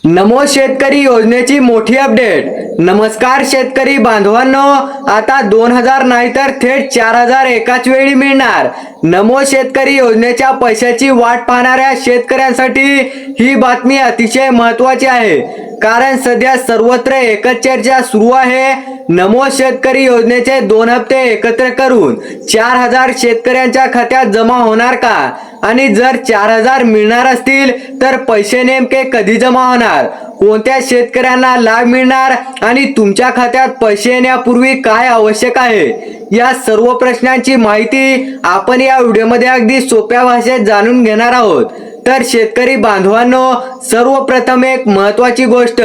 नमो शेतकरी योजनेची मोठी अपडेट। नमस्कार शेतकरी बांधवांनो, आता 2000 नाही तर थेट 4000 एकाच वेळी मिळणार। नमो शेतकरी योजनेच्या पैशाची वाट पाहणाऱ्या शेतकऱ्यांसाठी ही बातमी अतिशय महत्त्वाची आहे, कारण सध्या सर्वत्र एकच चर्चा सुरू आहे। नमो शेतकरी योजनेचे 2 हप्ते एकत्र करून 4000 शेतकऱ्यांच्या खात्यात जमा होणार का? आणि जर 4000 मिळणार असतील तर पैसे नेमके कधी जमा होणार, कोणत्या शेतकऱ्यांना लाभ मिळणार आणि तुमच्या खात्यात पैसे येण्यापूर्वी काय आवश्यक आहे, या सर्व प्रश्नांची माहिती आपण या व्हिडिओमध्ये अगदी सोप्या भाषेत जाणून घेणार आहोत। तर शेतकरी बांधवांनो, सर्वप्रथम एक महत्त्वाची गोष्ट,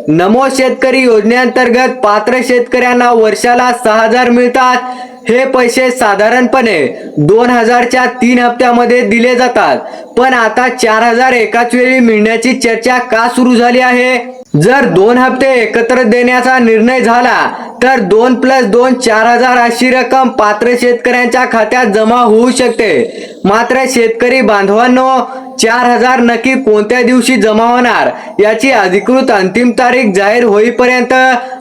नमो शेतकरी योजनेअंतर्गत पात्र शेतकऱ्यांना वर्षाला 6000 मिळतात। हे पैसे साधारणपणे 2000च्या 3 हप्त्यामध्ये दिले जातात, पण आता 4000 एकाच वेळी मिळण्याची चर्चा का सुरू झाली आहे? जर 2 हप्ते एकत्र देण्याचा निर्णय झाला तर 2 + 2 4000 अशी रक्कम पात्र शेतकऱ्यांच्या खात्यात जमा होऊ शकते। मात्र शेतकरी बांधवांनो, 4000 नक्की कोणत्या दिवशी जमा होणार याची अधिकृत अंतिम तारीख जाहीर होईपर्यंत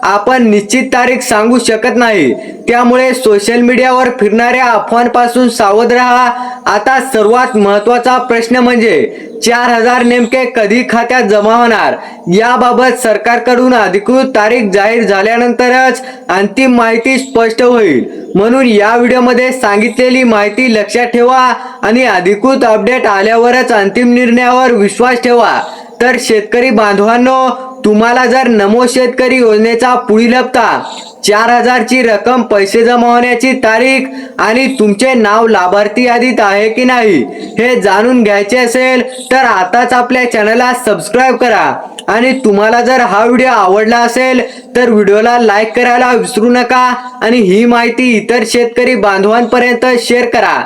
आपण निश्चित तारीख सांगू शकत नाही। त्यामुळे सोशल मीडियावर फिरणाऱ्या अफवांपासून सावध राहा। आता सर्वात महत्त्वाचा प्रश्न म्हणजे 4000 नेमके कधी खात्यात जमा होणार, याबाबत सरकारकडून अधिकृत तारीख जाहीर झाल्यानंतरच अंतिम माहिती स्पष्ट होईल। म्हणून या व्हिडिओमध्ये सांगितलेली माहिती लक्षात ठेवा आणि अधिकृत अपडेट आल्यावरच अंतिम निर्णयावर विश्वास ठेवा। तर शेतकरी बांधवांनो, तुम्हाला जर नमो शेतकरी योजनेचा पुढील हप्ता, 4000 ची रक्कम, पैसे जमा होण्याची तारीख आणि तुमचे नाव लाभार्थी यादीत आहे की नाही हे जाणून घ्यायचे असेल तर आताच आपल्या चॅनलला सबस्क्राईब करा। आणि तुम्हाला जर हा व्हिडिओ आवडला असेल तर व्हिडिओला लाईक करायला विसरू नका आणि ही माहिती इतर शेतकरी बांधवांपर्यंत शेअर करा।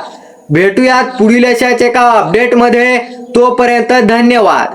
भेटूयात पुढील अशाच एका अपडेटमध्ये, तोपर्यंत धन्यवाद।